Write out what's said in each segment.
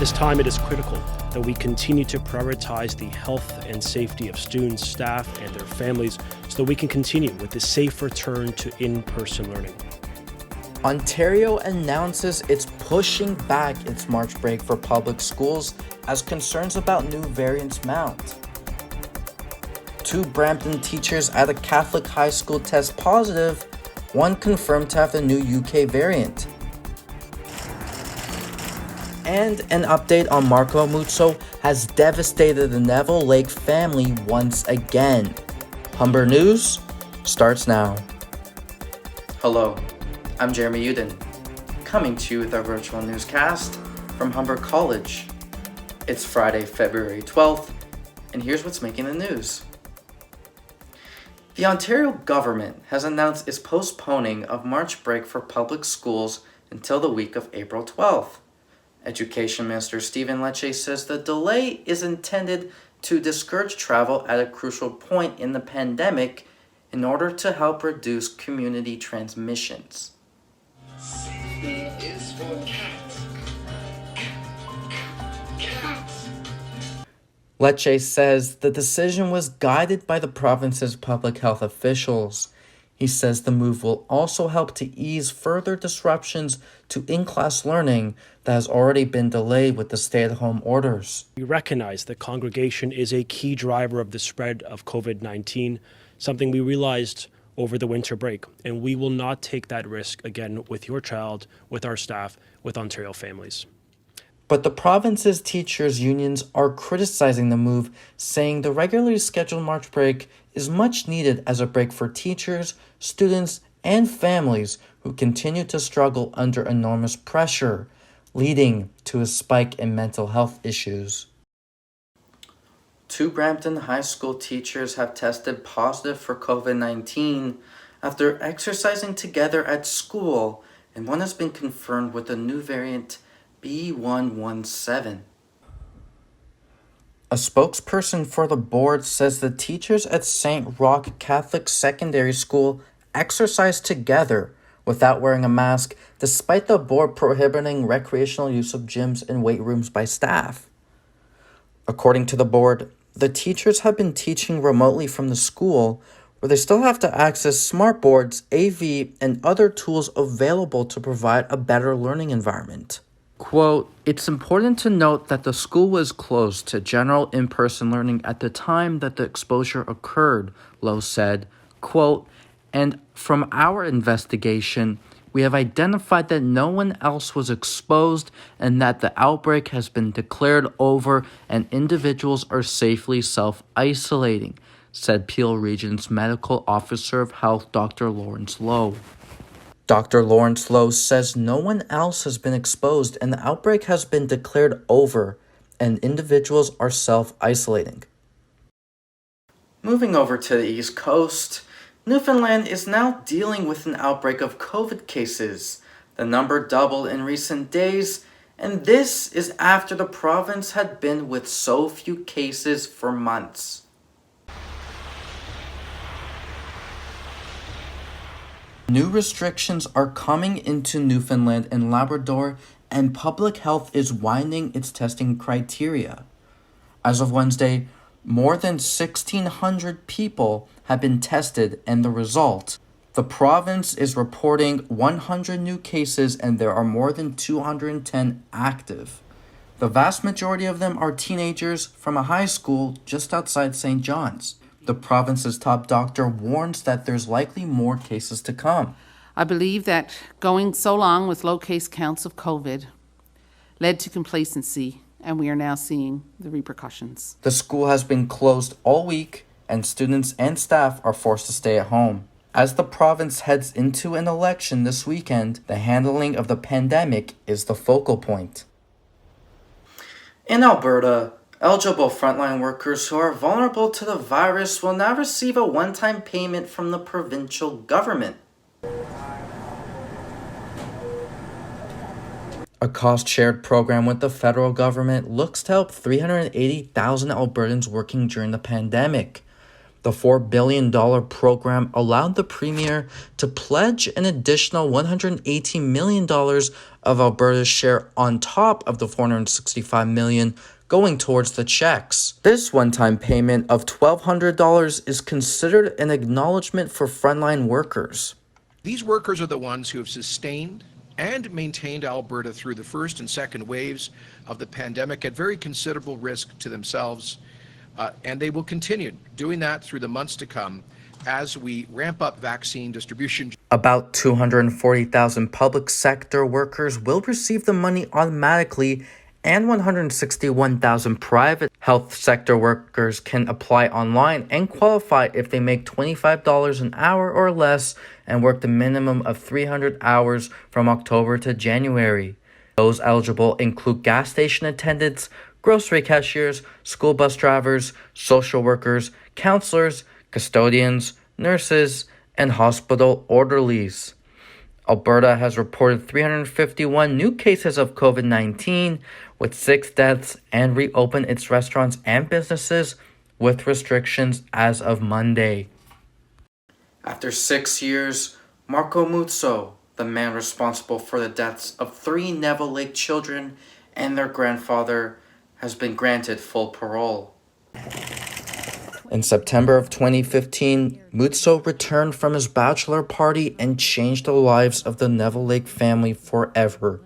this time, it is critical that we continue to prioritize the health and safety of students, staff, and their families so that we can continue with the safe return to in-person learning. Ontario announces it's pushing back its March break for public schools as concerns about new variants mount. 2 Brampton teachers at a Catholic high school test positive, one confirmed to have the new UK variant. And an update on Marco Muzzo has devastated the Neville Lake family once again. Humber News starts now. Hello, I'm Jeremy Uden, coming to you with our virtual newscast from Humber College. It's Friday, February 12th, and here's what's making the news. The Ontario government has announced its postponing of March break for public schools until the week of April 12th. Education Minister Stephen Lecce says the delay is intended to discourage travel at a crucial point in the pandemic in order to help reduce community transmissions. C is for cat. Cat. Lecce says the decision was guided by the province's public health officials. He says the move will also help to ease further disruptions to in-class learning that has already been delayed with the stay-at-home orders. We recognize that congregation is a key driver of the spread of COVID-19, something we realized over the winter break, and we will not take that risk again with your child, with our staff, with Ontario families. But the province's teachers' unions are criticizing the move, saying the regularly scheduled March break is much needed as a break for teachers, students, and families who continue to struggle under enormous pressure, leading to a spike in mental health issues. 2 Brampton high school teachers have tested positive for COVID-19 after exercising together at school, and one has been confirmed with the new variant B117. A spokesperson for the board says the teachers at St. Roch Catholic Secondary School exercised together without wearing a mask, despite the board prohibiting recreational use of gyms and weight rooms by staff. According to the board, the teachers have been teaching remotely from the school, where they still have to access smartboards, AV, and other tools available to provide a better learning environment. Quote, "It's important to note that the school was closed to general in-person learning at the time that the exposure occurred," Lowe said. Quote, "And from our investigation, we have identified that no one else was exposed and that the outbreak has been declared over and individuals are safely self-isolating," said Peel Region's Medical Officer of Health, Dr. Lawrence Lowe. Dr. Lawrence Lowe says no one else has been exposed and the outbreak has been declared over and individuals are self-isolating. Moving over to the East Coast, Newfoundland is now dealing with an outbreak of COVID cases. The number doubled in recent days, and this is after the province had been with so few cases for months. New restrictions are coming into Newfoundland and Labrador, and public health is widening its testing criteria. As of Wednesday, more than 1,600 people have been tested, and the result, the province is reporting 100 new cases and there are more than 210 active. The vast majority of them are teenagers from a high school just outside St. John's. The province's top doctor warns that there's likely more cases to come. I believe that going so long with low case counts of COVID led to complacency, and we are now seeing the repercussions. The school has been closed all week, and students and staff are forced to stay at home. As the province heads into an election this weekend, the handling of the pandemic is the focal point. In Alberta, eligible frontline workers who are vulnerable to the virus will now receive a one-time payment from the provincial government. A cost-shared program with the federal government looks to help 380,000 Albertans working during the pandemic. The $4 billion program allowed the premier to pledge an additional $118 million of Alberta's share on top of the $465 million going towards the checks. This one-time payment of $1,200 is considered an acknowledgement for frontline workers. These workers are the ones who have sustained and maintained Alberta through the first and second waves of the pandemic at very considerable risk to themselves, and they will continue doing that through the months to come as we ramp up vaccine distribution. About 240,000 public sector workers will receive the money automatically, and 161,000 private health sector workers can apply online and qualify if they make $25 an hour or less and work the minimum of 300 hours from October to January. Those eligible include gas station attendants, grocery cashiers, school bus drivers, social workers, counselors, custodians, nurses, and hospital orderlies. Alberta has reported 351 new cases of COVID-19, with 6 deaths, and reopened its restaurants and businesses with restrictions as of Monday. After 6 years, Marco Muzzo, the man responsible for the deaths of 3 Neville Lake children and their grandfather, has been granted full parole. In September of 2015, Muzzo returned from his bachelor party and changed the lives of the Neville Lake family forever.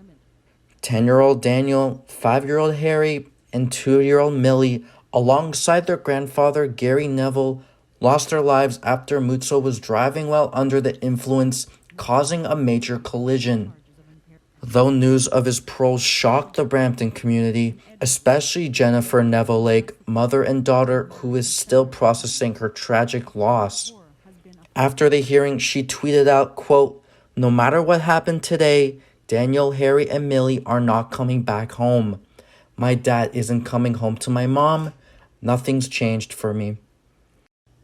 10-year-old Daniel, 5-year-old Harry, and 2-year-old Millie, alongside their grandfather Gary Neville, lost their lives after Muzzo was driving while under the influence, causing a major collision. Though news of his parole shocked the Brampton community, especially Jennifer Neville Lake, mother and daughter, who is still processing her tragic loss. After the hearing, she tweeted out, quote, "No matter what happened today, Daniel, Harry, and Millie are not coming back home. My dad isn't coming home to my mom. Nothing's changed for me."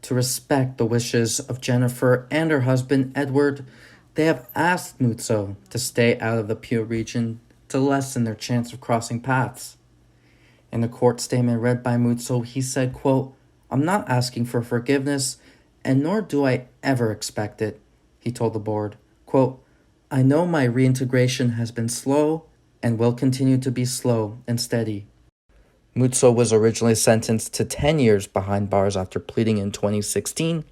To respect the wishes of Jennifer and her husband, Edward, they have asked Muzzo to stay out of the Peel region to lessen their chance of crossing paths. In a court statement read by Muzzo, he said, quote, "I'm not asking for forgiveness, and nor do I ever expect it," he told the board. Quote, "I know my reintegration has been slow and will continue to be slow and steady." Muzzo was originally sentenced to 10 years behind bars after pleading in 2016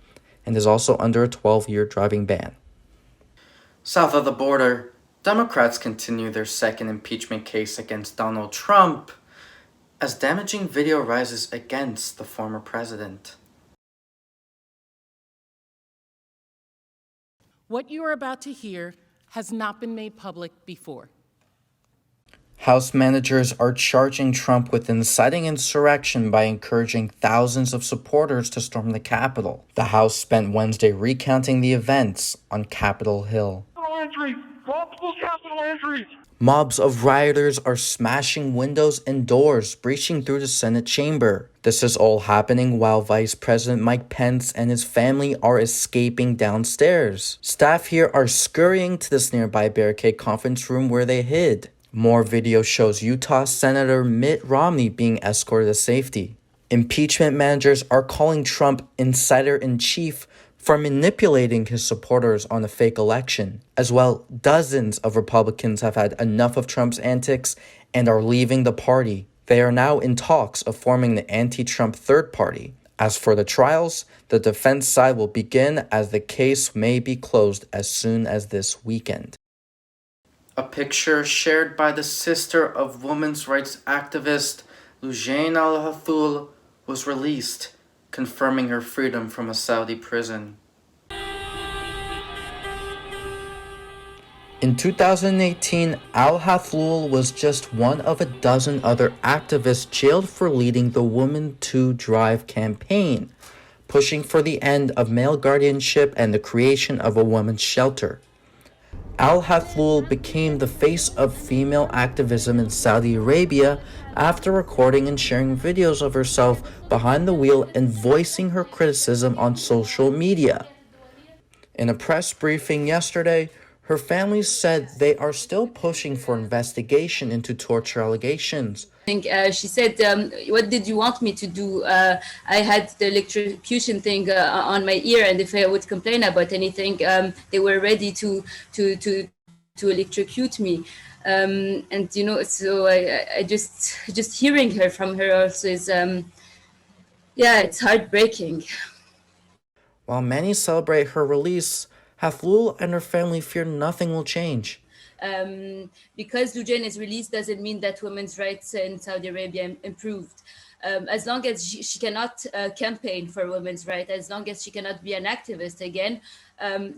and is also under a 12-year driving ban. South of the border, Democrats continue their second impeachment case against Donald Trump as damaging video rises against the former president. What you are about to hear has not been made public before. House managers are charging Trump with inciting insurrection by encouraging thousands of supporters to storm the Capitol. The House spent Wednesday recounting the events on Capitol Hill. Multiple capital injuries. Mobs of rioters are smashing windows and doors, breaching through the Senate chamber. This is all happening while Vice President Mike Pence and his family are escaping downstairs. Staff here are scurrying to this nearby barricade conference room where they hid. More video shows Utah Senator Mitt Romney being escorted to safety. Impeachment managers are calling Trump insider-in-chief for manipulating his supporters on a fake election. As well, dozens of Republicans have had enough of Trump's antics and are leaving the party. They are now in talks of forming the anti-Trump third party. As for the trials, the defense side will begin as the case may be closed as soon as this weekend. A picture shared by the sister of women's rights activist Loujain Al-Hathloul was released, confirming her freedom from a Saudi prison. In 2018, Al-Hathloul was just one of a dozen other activists jailed for leading the Women to Drive campaign, pushing for the end of male guardianship and the creation of a women's shelter. Al-Hathloul became the face of female activism in Saudi Arabia after recording and sharing videos of herself behind the wheel and voicing her criticism on social media. In a press briefing yesterday, Her family said they are still pushing for investigation into torture allegations. She said, what did you want me to do? I had the electrocution thing on my ear, and if I would complain about anything, they were ready to electrocute me. And you know, so I just hearing her from her also is, yeah, it's heartbreaking. While many celebrate her release, Haflul and her family fear nothing will change. Because Lujan is released doesn't mean that women's rights in Saudi Arabia improved. As long as she cannot campaign for women's rights, as long as she cannot be an activist again,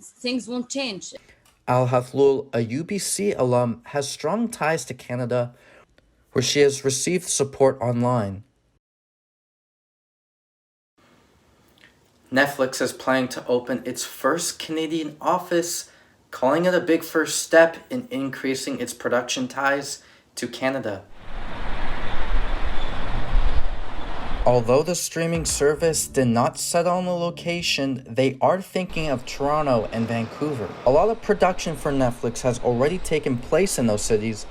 things won't change. Al Haflul, a UBC alum, has strong ties to Canada, where she has received support online. Netflix is planning to open its first Canadian office, calling it a big first step in increasing its production ties to Canada. Although the streaming service did not settle on the location, they are thinking of Toronto and Vancouver. A lot of production for Netflix has already taken place in those cities,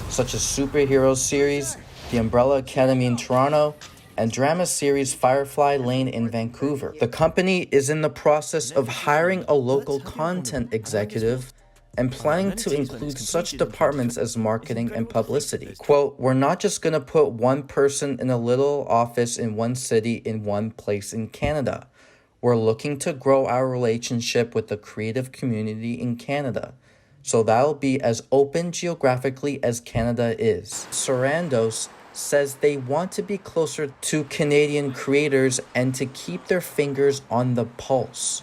such as superhero series The Umbrella Academy in Toronto and drama series Firefly Lane in Vancouver. The company is in the process of hiring a local content executive and planning to include such departments as marketing and publicity. Quote, "We're not just going to put one person in a little office in one city in one place in Canada. We're looking to grow our relationship with the creative community in Canada. So that'll be as open geographically as Canada is." Sarandos says they want to be closer to Canadian creators and to keep their fingers on the pulse.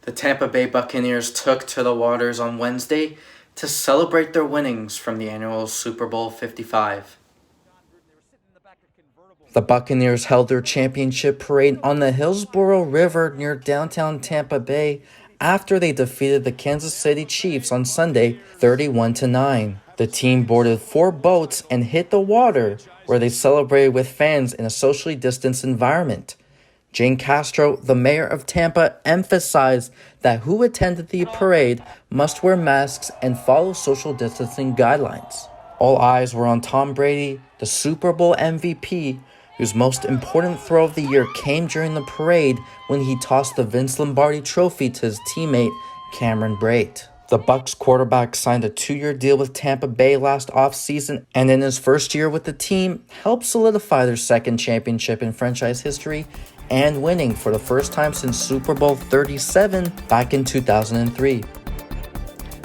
The Tampa Bay Buccaneers took to the waters on Wednesday to celebrate their winnings from the annual Super Bowl 55. The Buccaneers held their championship parade on the Hillsborough River near downtown Tampa Bay after they defeated the Kansas City Chiefs on Sunday 31-9. The team boarded 4 boats and hit the water, where they celebrated with fans in a socially distanced environment. Jane Castro, the mayor of Tampa, emphasized that who attended the parade must wear masks and follow social distancing guidelines. All eyes were on Tom Brady, the Super Bowl MVP, whose most important throw of the year came during the parade when he tossed the Vince Lombardi trophy to his teammate Cameron Brate. The Bucs quarterback signed a 2-year deal with Tampa Bay last offseason, and in his first year with the team, helped solidify their second championship in franchise history and winning for the first time since Super Bowl 37 back in 2003.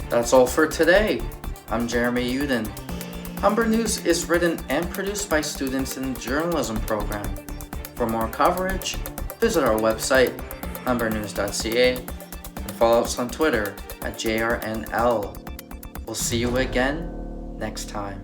That's all for today. I'm Jeremy Uden. Humber News is written and produced by students in the journalism program. For more coverage, visit our website, humbernews.ca, and follow us on Twitter @JRNL. We'll see you again next time.